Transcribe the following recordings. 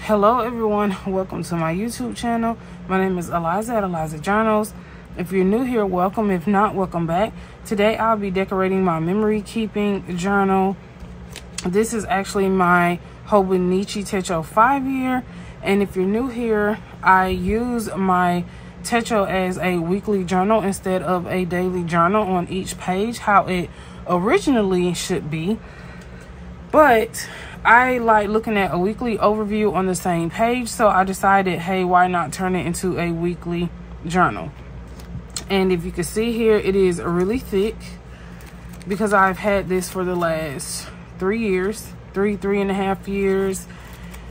Hello everyone, welcome to my YouTube channel. My name is Eliza at ElizaJournals. If you're new here, welcome. If not, welcome back. Today I'll be decorating my memory keeping journal. This is actually my Hobonichi Techo 5 Year. And if you're new here, I use my Techo as a weekly journal instead of a daily journal on each page, how it originally should be. But I like looking at a weekly overview on the same page, so I decided, hey, why not turn it into a weekly journal? And if you can see here, it is really thick because I've had this for the last 3 years, three and a half years.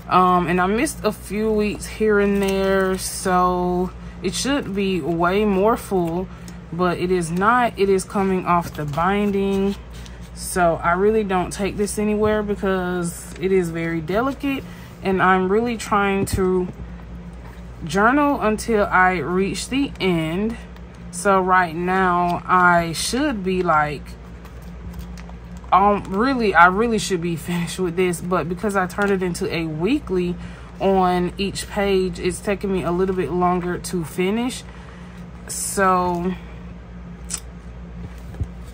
And I missed a few weeks here and there, so it should be way more full, but it is not. It is coming off the binding. So I really don't take this anywhere because it is very delicate, and I'm really trying to journal until I reach the end. So right now I should be like, I really should be finished with this, but because I turned it into a weekly on each page, it's taking me a little bit longer to finish. So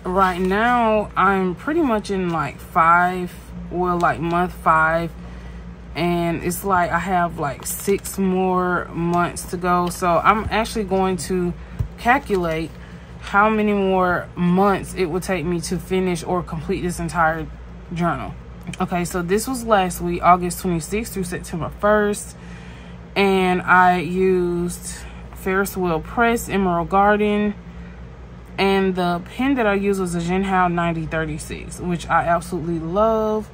right now I'm pretty much in like month 5, and it's like I have like 6 more months to go. So I'm actually going to calculate how many more months it would take me to finish or complete this entire journal. Okay, so this was last week, August 26th through September 1st, and I used Ferris Wheel Press, Emerald Garden, and the pen that I used was a Jinhao 9036, which I absolutely love.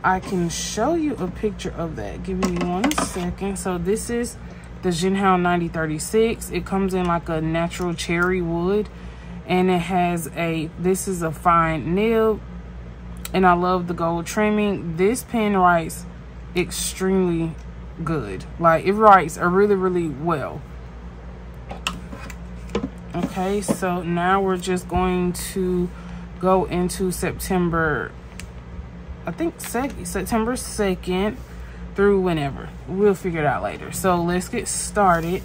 I can show you a picture of that. Give me 1 second. So this is the Jinhao 9036. It comes in like a natural cherry wood, and it has this is a fine nib, and I love the gold trimming. This pen writes extremely good. Like, it writes really well. Okay, so now we're just going to go into September, I think September 2nd through whenever. We'll figure it out later. So let's get started.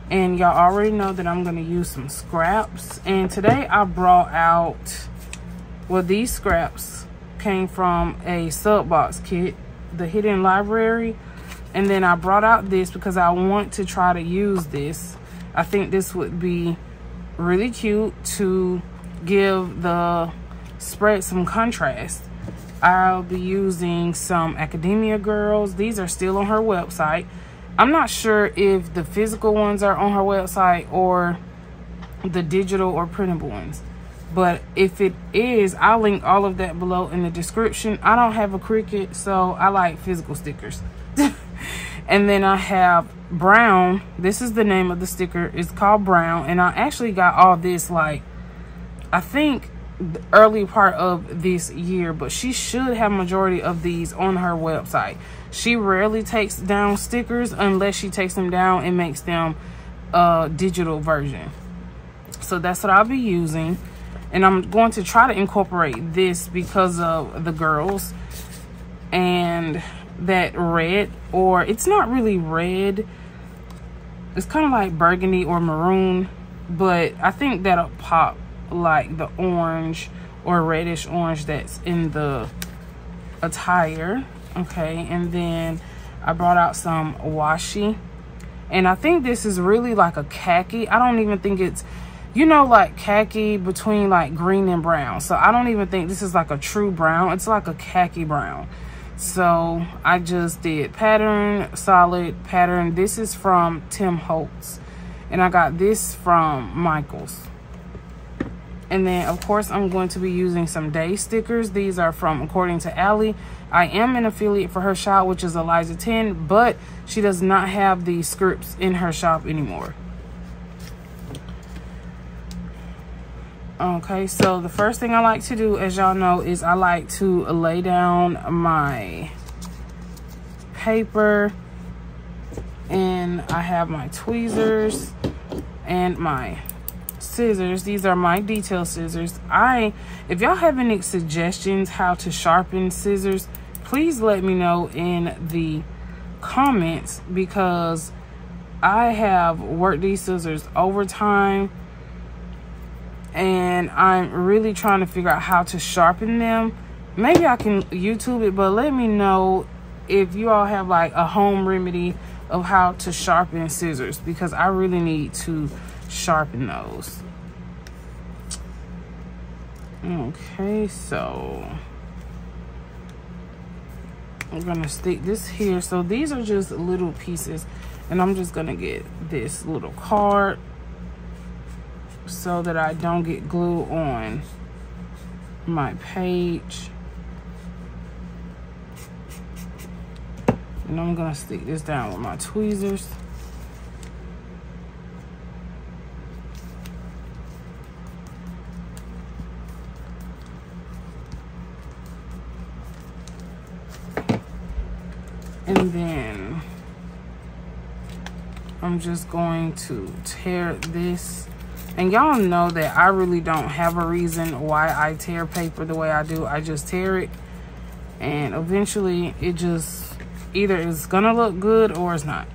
And y'all already know that I'm going to use some scraps. And today I brought out, well, these scraps came from a sub box kit, the Hidden Library. And then I brought out this because I want to try to use this. I think this would be really cute to give the spread some contrast. I'll be using some Academia Girls. These are still on her website. I'm not sure if the physical ones are on her website or the digital or printable ones, but if it is, I'll link all of that below in the description. I don't have a Cricut, so I like physical stickers. And then I have Brown. This is the name of the sticker. It's called Brown, and I actually got all this, like, I think the early part of this year, but she should have majority of these on her website. She rarely takes down stickers unless she takes them down and makes them a digital version. So that's what I'll be using, and I'm going to try to incorporate this because of the girls and that red, or it's not really red, it's kind of like burgundy or maroon, but I think that'll pop like the orange or reddish orange that's in the attire. Okay, and then I brought out some washi, and I think this is really like a khaki. I don't even think it's, you know, like khaki between like green and brown. So I don't even think this is like a true brown. It's like a khaki brown. So I just did pattern, solid pattern. This is from Tim Holtz, and I got this from Michael's. And then of course I'm going to be using some day stickers. These are from According to Ali. I am an affiliate for her shop, which is Eliza10, but she does not have these scripts in her shop anymore. Okay, so the first thing I like to do, as y'all know, is I like to lay down my paper, and I have my tweezers and my scissors. These are my detail scissors. If y'all have any suggestions how to sharpen scissors, please let me know in the comments, because I have worked these scissors overtime and I'm really trying to figure out how to sharpen them. Maybe I can YouTube it, but let me know if you all have like a home remedy of how to sharpen scissors, because I really need to sharpen those. Okay, so I'm gonna stick this here. So these are just little pieces, and I'm just gonna get this little card so that I don't get glue on my page. And I'm gonna stick this down with my tweezers. And then I'm just going to tear this. And y'all know that I really don't have a reason why I tear paper the way I do. I just tear it, and eventually it just either is gonna look good or it's not.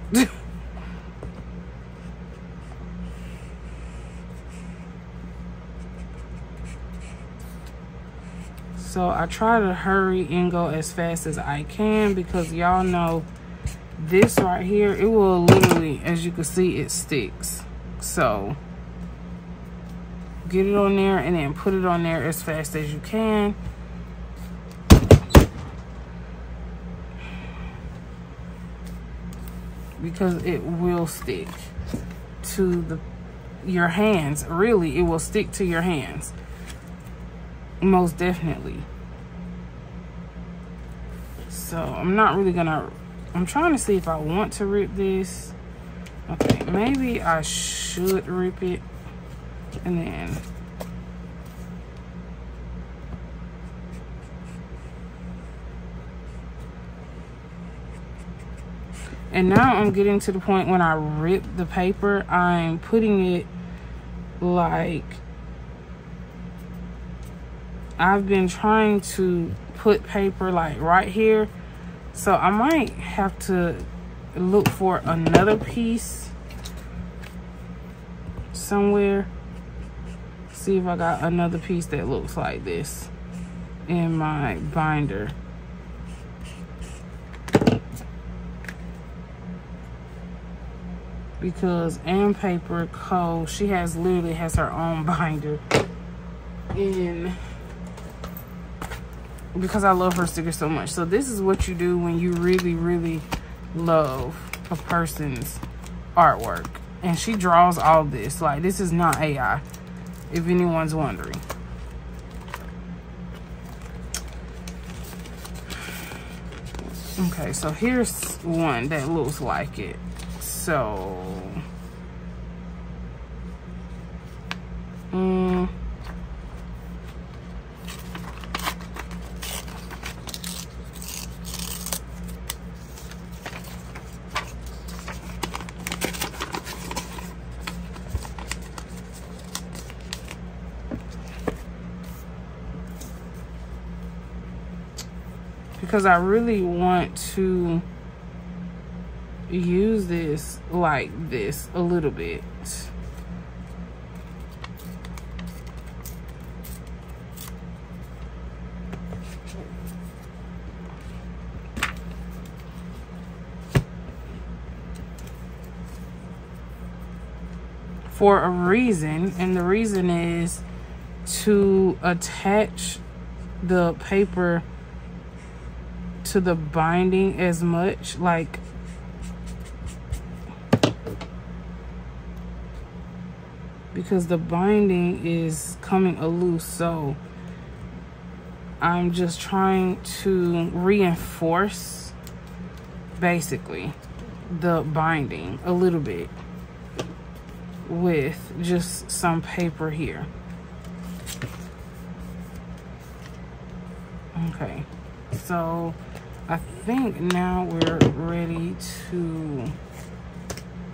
So I try to hurry and go as fast as I can, because y'all know this right here, it will literally, as you can see, it sticks. So get it on there and then put it on there as fast as you can. Because it will stick to your hands. Really, it will stick to your hands. Most definitely. So I'm not really gonna, I'm trying to see if I want to rip this. Okay, maybe I should rip it, and then now I'm getting to the point when I rip the paper, I'm putting it like, I've been trying to put paper like right here. So I might have to look for another piece somewhere. See if I got another piece that looks like this in my binder. Because Ann Paper Co., she literally has her own binder. And because I love her stickers so much. So this is what you do when you really, really love a person's artwork. And she draws all this. Like, this is not AI, if anyone's wondering. Okay, so here's one that looks like it. So because I really want to use this like this a little bit. For a reason, and the reason is to attach the paper to the binding as much, like because the binding is coming loose, so I'm just trying to reinforce basically the binding a little bit with just some paper here. Okay, so I think now we're ready to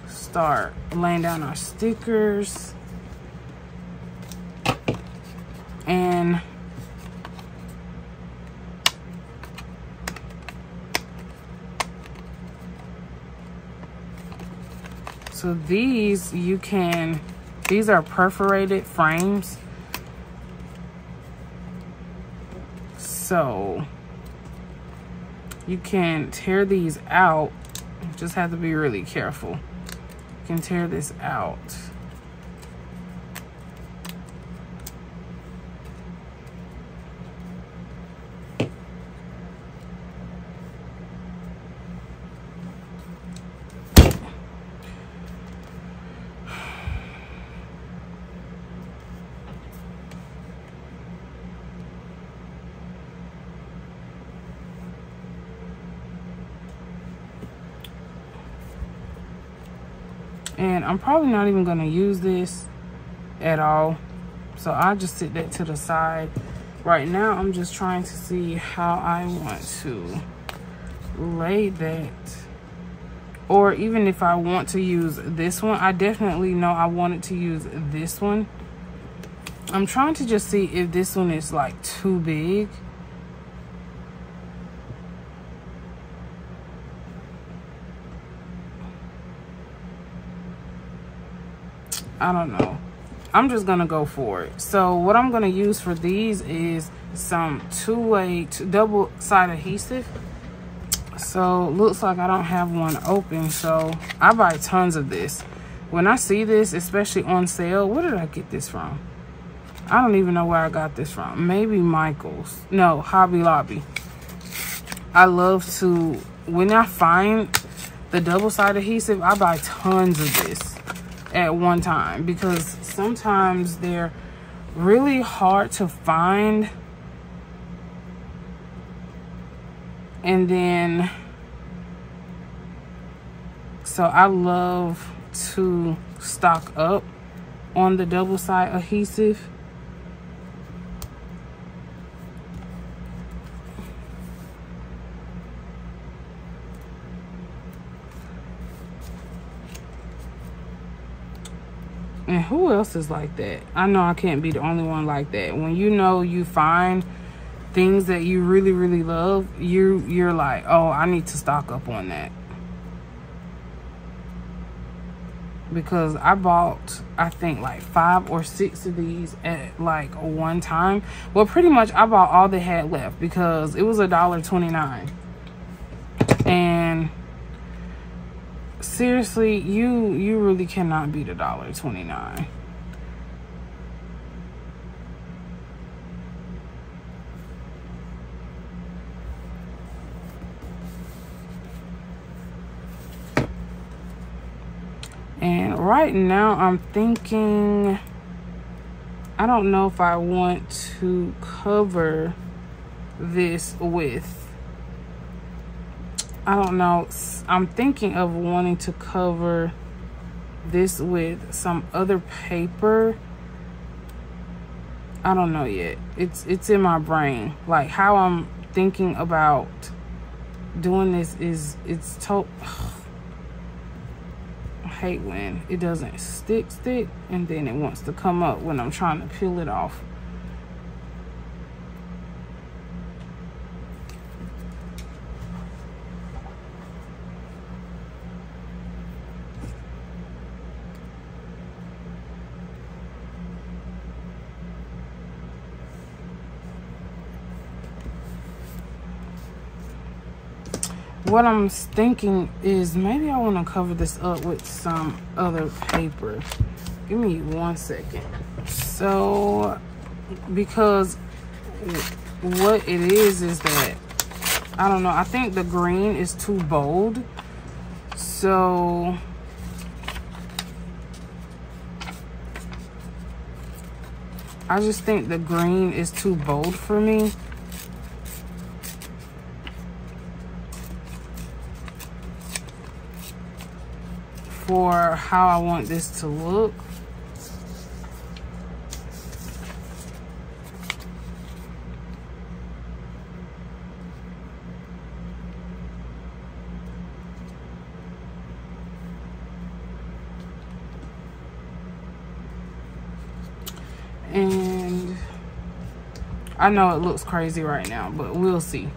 start laying down our stickers. And So these these are perforated frames. So you can tear these out. You just have to be really careful. You can tear this out. And I'm probably not even going to use this at all. So I'll just sit that to the side. Right now, I'm just trying to see how I want to lay that. Or even if I want to use this one, I definitely know I wanted to use this one. I'm trying to just see if this one is like too big. I don't know. I'm just gonna go for it. So what I'm gonna use for these is some two-way double-side adhesive. So looks like I don't have one open, so I buy tons of this. When I see this, especially on sale, where did I get this from? I don't even know where I got this from. Maybe Michael's. No, Hobby Lobby. I love to, when I find the double-side adhesive, I buy tons of this at one time, because sometimes they're really hard to find. And then, so I love to stock up on the double-side adhesive. And who else is like that? I know I can't be the only one like that. When you know you find things that you really, really love, you're like, oh, I need to stock up on that. Because I bought, I think, like 5 or 6 of these at like one time. Well, pretty much I bought all they had left because it was $1.29. And seriously, you really cannot beat $1.29. And right now I'm thinking, I don't know if I want to cover this with, I don't know. I'm thinking of wanting to cover this with some other paper. I don't know yet. It's in my brain. Like how I'm thinking about doing this is, I hate when it doesn't stick and then it wants to come up when I'm trying to peel it off. What I'm thinking is maybe I want to cover this up with some other paper. Give me 1 second. So, because what it is that, I don't know, I think the green is too bold. So, I just think the green is too bold for me. For how I want this to look. And I know it looks crazy right now, but we'll see.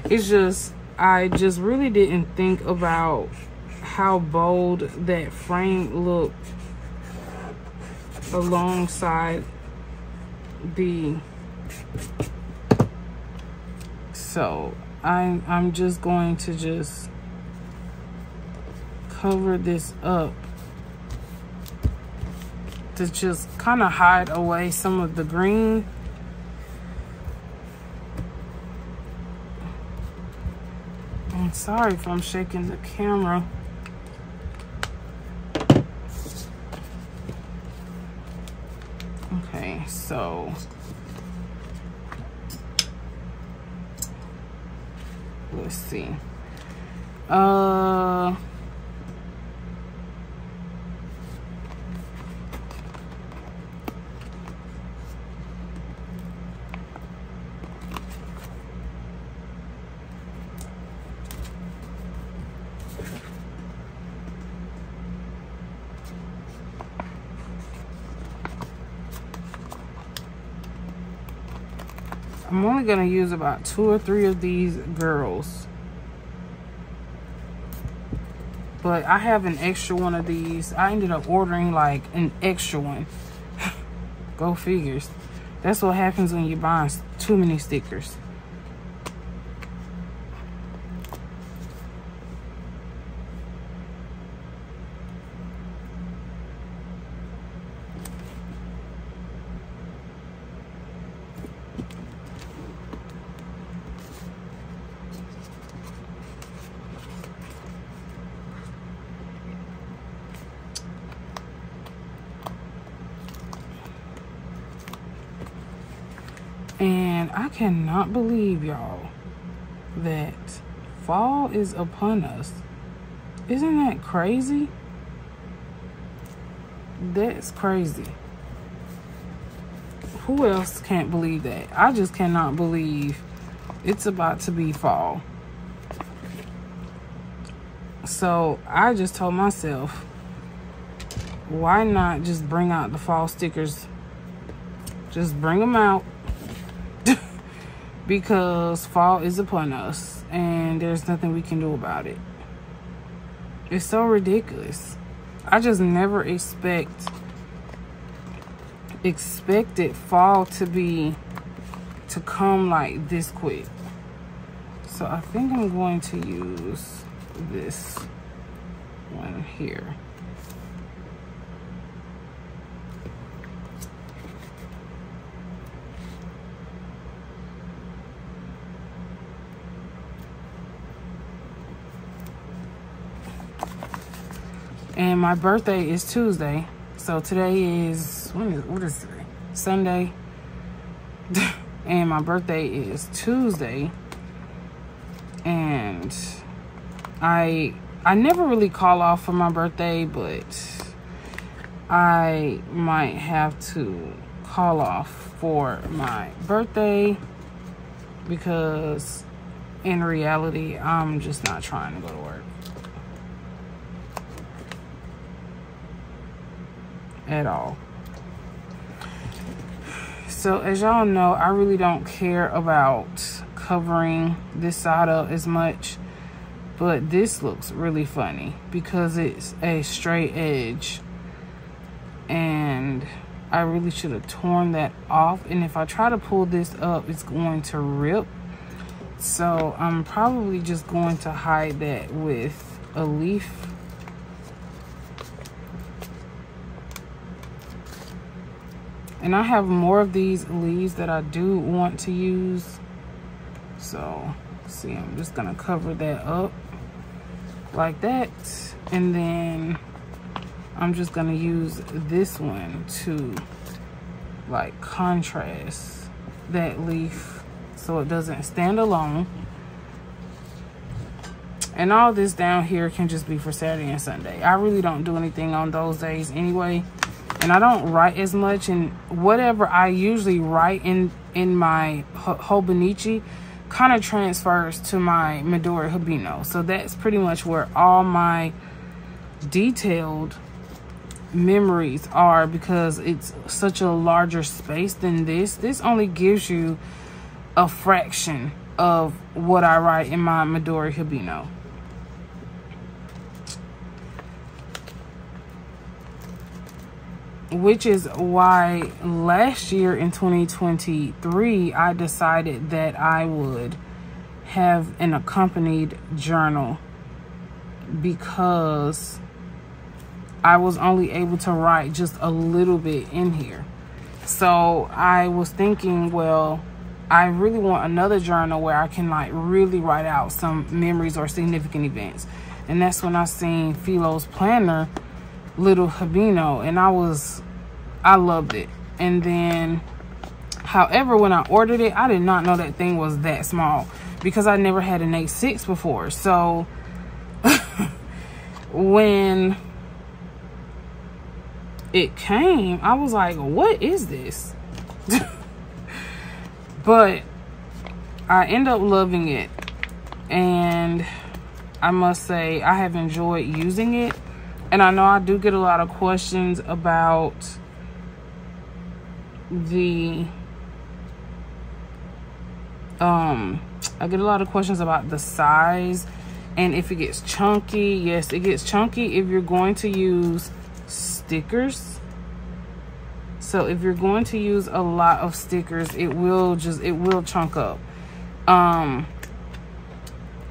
It's just, I just really didn't think about how bold that frame looked alongside the, so I'm just going to just cover this up to just kind of hide away some of the green. I'm sorry if I'm shaking the camera. Okay, so let's see. I'm only gonna use about 2 or 3 of these girls. But I have an extra one of these. I ended up ordering like an extra one. Go figures. That's what happens when you buy too many stickers. And I cannot believe, y'all, that fall is upon us. Isn't that crazy? That's crazy. Who else can't believe that? I just cannot believe it's about to be fall. So I just told myself, why not just bring out the fall stickers? Just bring them out. Because fall is upon us and there's nothing we can do about it. It's so ridiculous. I just never expected fall to come like this quick. So I think I'm going to use this one here. And my birthday is Tuesday. So today is, what is today? Sunday. And my birthday is Tuesday. And I never really call off for my birthday, but I might have to call off for my birthday because in reality, I'm just not trying to go to work at all. So as y'all know, I really don't care about covering this side up as much, but this looks really funny because it's a straight edge and I really should have torn that off, and if I try to pull this up, it's going to rip. So I'm probably just going to hide that with a leaf. And I have more of these leaves that I do want to use. So, see, I'm just gonna cover that up like that. And then I'm just gonna use this one to like contrast that leaf so it doesn't stand alone. And all this down here can just be for Saturday and Sunday. I really don't do anything on those days anyway. And I don't write as much, and whatever I usually write in my Hobonichi kind of transfers to my Midori Hobino. So that's pretty much where all my detailed memories are, because it's such a larger space than this. This only gives you a fraction of what I write in my Midori Hobino. which is why last year in 2023, I decided that I would have an accompanied journal because I was only able to write just a little bit in here. So I was thinking, well, I really want another journal where I can like really write out some memories or significant events. And that's when I seen Philo's planner, Little Hobino, and I loved it. And then, however, when I ordered it, I did not know that thing was that small because I never had an A6 before. So when it came, I was like, what is this? But I end up loving it, and I must say I have enjoyed using it. And I know I do get a lot of questions about the I get a lot of questions about the size and if it gets chunky. Yes, it gets chunky if you're going to use stickers. So if you're going to use a lot of stickers, it will chunk up. And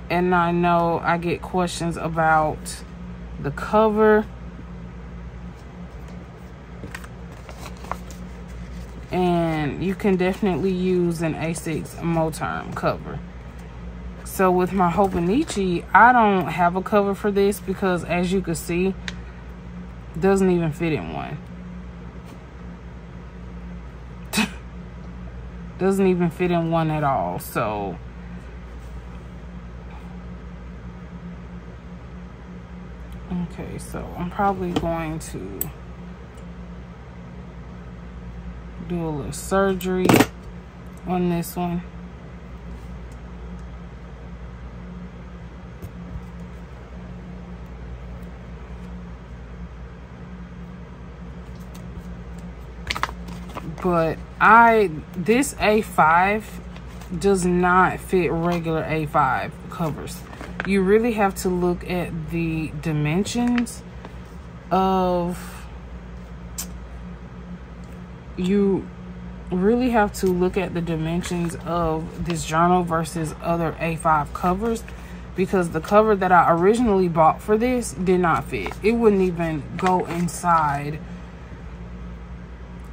I know I get questions about the cover. And you can definitely use an A6 Moterm cover. So with my Hobonichi, I don't have a cover for this because, as you can see, it doesn't even fit in one. Doesn't even fit in one at all. So okay, so I'm probably going to do a little surgery on this one. But this A5 does not fit regular A5 covers. You really have to look at the dimensions of, this journal versus other A5 covers, because the cover that I originally bought for this did not fit. It wouldn't even go inside.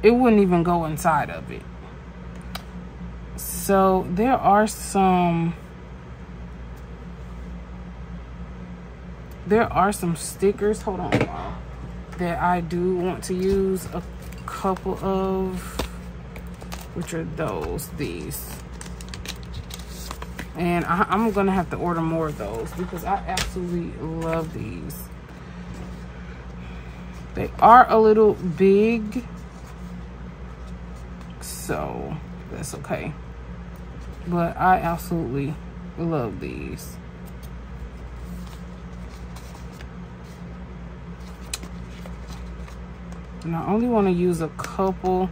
It wouldn't even go inside of it. So there are some stickers, hold on, that I do want to use a couple of, which are these. And I'm gonna have to order more of those because I absolutely love these. They are a little big, so that's okay. But I absolutely love these. And I only want to use a couple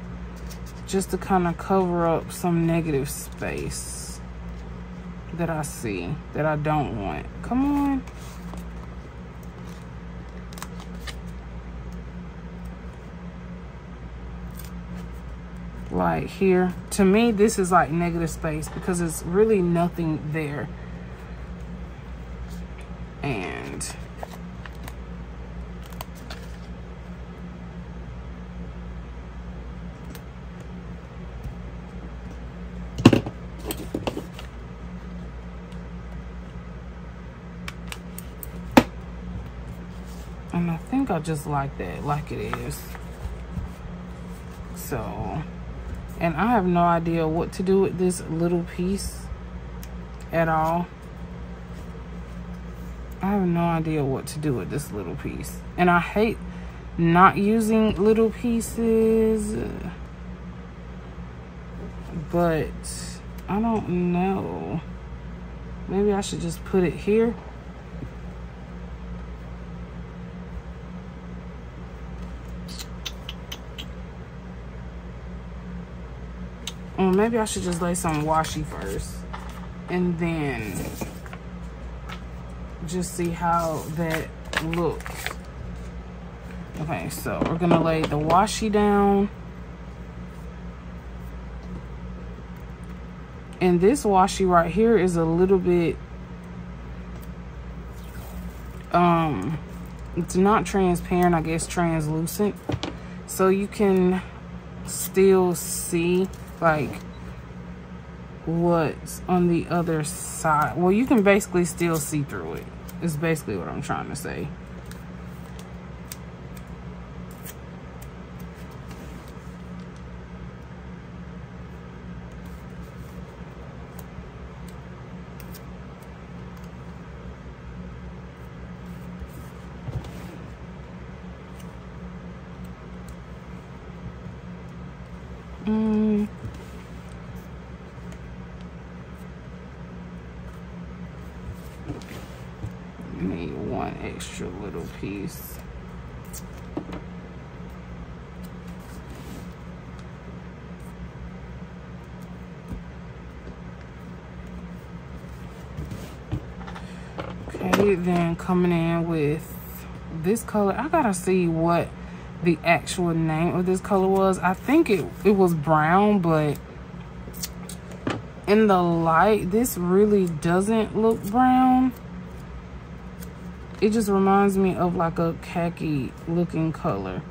just to kind of cover up some negative space that I see that I don't want. Come on. Like here, to me, this is like negative space because it's really nothing there. And I think I just like that, like it is. So, and I have no idea what to do with this little piece at all. I have no idea what to do with this little piece. And I hate not using little pieces, but I don't know. Maybe I should just put it here. Or maybe I should just lay some washi first and then just see how that looks. Okay, so we're gonna lay the washi down. And this washi right here is a little bit, it's not transparent, I guess translucent. So you can still see like what's on the other side. Well, you can basically still see through it. Is basically what I'm trying to say. Need one extra little piece. Okay, then coming in with this color. I gotta see what the actual name of this color was. I think it was brown, but in the light, this really doesn't look brown. It just reminds me of like a khaki looking color.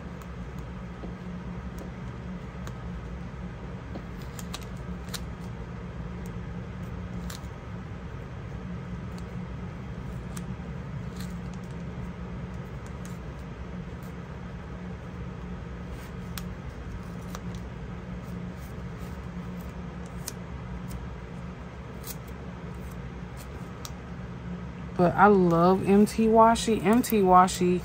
But I love MT Washi. MT Washi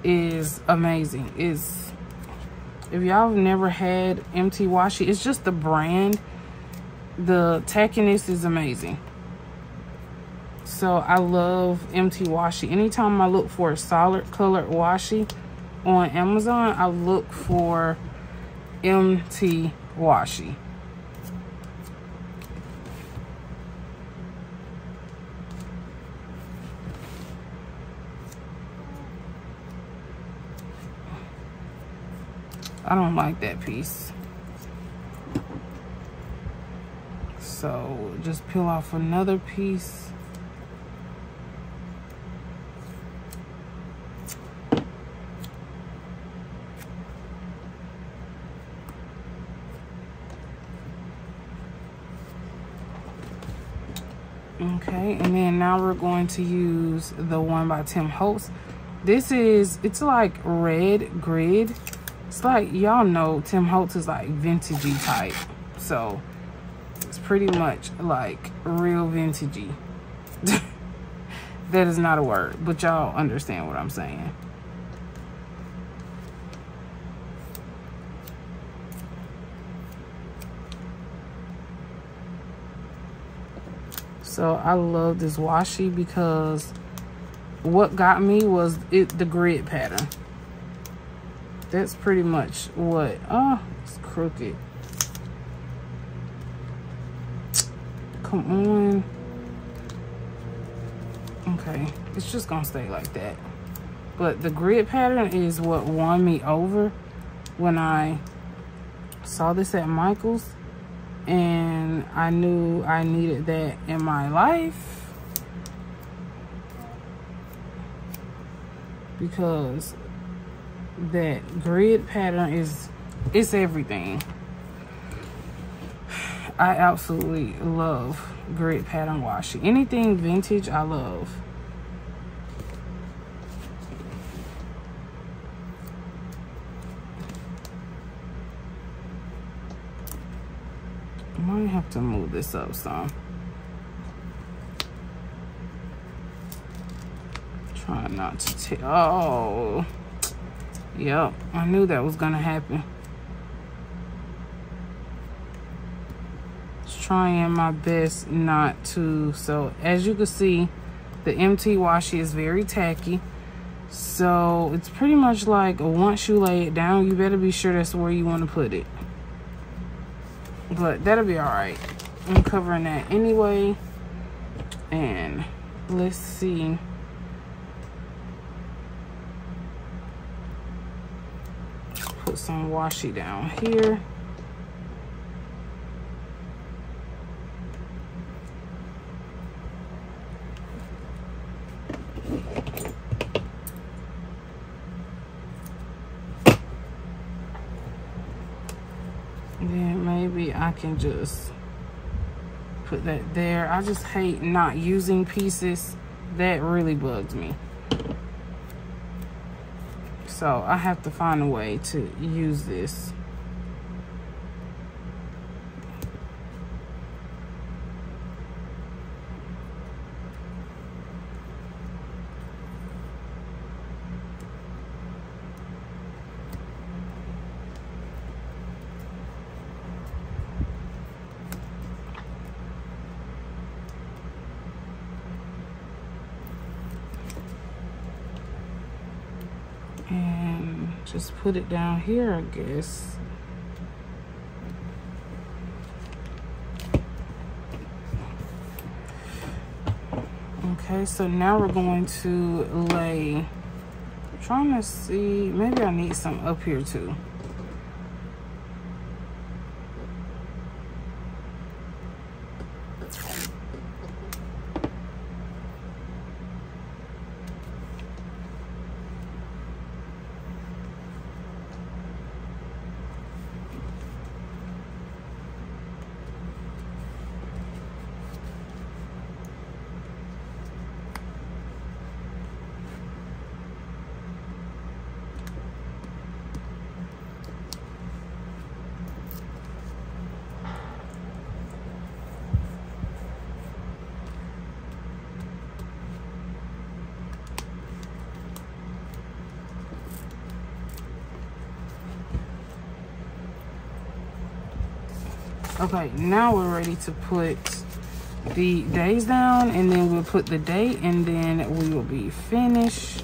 is amazing. If y'all have never had MT Washi, it's just the brand. The tackiness is amazing. So I love MT Washi. Anytime I look for a solid colored washi on Amazon, I look for MT Washi. I don't like that piece. So just peel off another piece. Okay, and then now we're going to use the one by Tim Holtz. It's like red grid. It's like, y'all know Tim Holtz is like vintagey type. So it's pretty much like real vintagey. That is not a word, but y'all understand what I'm saying. So I love this washi because what got me was the grid pattern. That's pretty much what, oh, it's crooked. Come on. Okay, it's just gonna stay like that. But the grid pattern is what won me over when I saw this at Michael's. And I knew I needed that in my life. Because that grid pattern it's everything. I absolutely love grid pattern washi. Anything vintage I love. I might have to move this up some. Try not to oh. Yep, I knew that was gonna happen. Just trying my best not to. So as you can see, the MT washi is very tacky. So it's pretty much like once you lay it down, you better be sure that's where you want to put it. But that'll be all right. I'm covering that anyway. And let's see. put some washi down here. Then maybe I can just put that there. I just hate not using pieces. That really bugs me. So I have to find a way to use this. And just put it down here, I guess. Okay, so now we're going to lay, I'm trying to see, maybe I need some up here too. Okay, now we're ready to put the days down, and then we'll put the date, and then we will be finished.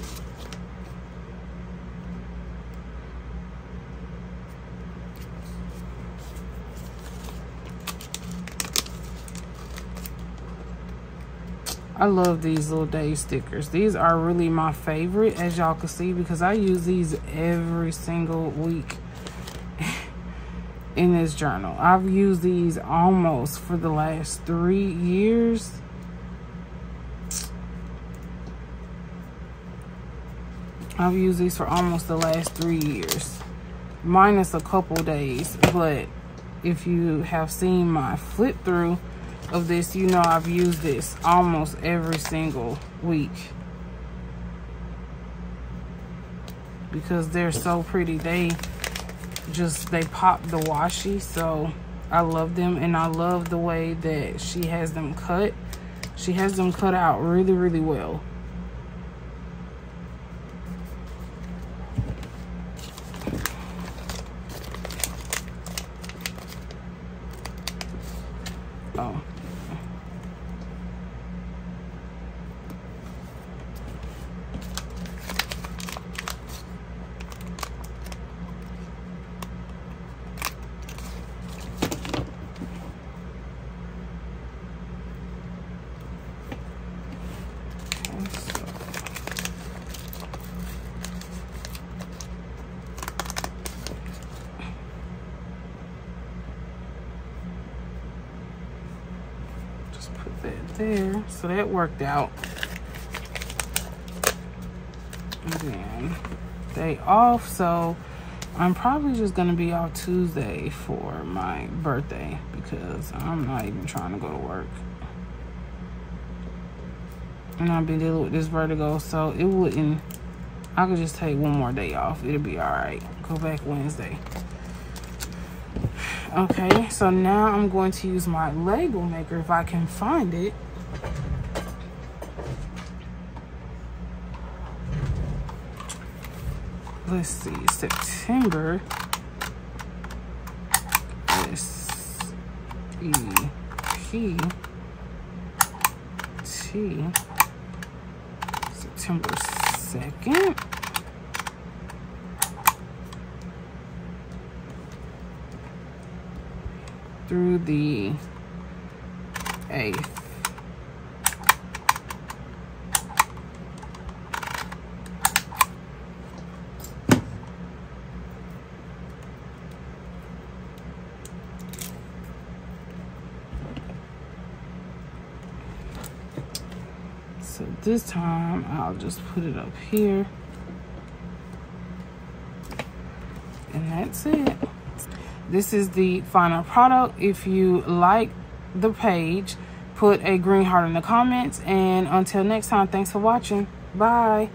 I love these little day stickers. These are really my favorite, as y'all can see, because I use these every single week in this journal. I've used these almost for the last 3 years. I've used these for almost the last 3 years, minus a couple days. But if you have seen my flip through of this, you know I've used this almost every single week because they're so pretty. They pop the washi, so I love them. And I love the way that she has them cut. She has them cut out really, really well. Oh. There, so that worked out. And then day off, so I'm probably just gonna be off Tuesday for my birthday because I'm not even trying to go to work. And I've been dealing with this vertigo, so it wouldn't, I could just take one more day off. It'll be all right. Go back Wednesday. Okay, so now I'm going to use my label maker if I can find it. Let's see, September. S-E-P-T. September 2nd. Through the 8th. So this time I'll just put it up here. And that's it. This is the final product. If you like the page, put a green heart in the comments. And until next time, thanks for watching. Bye.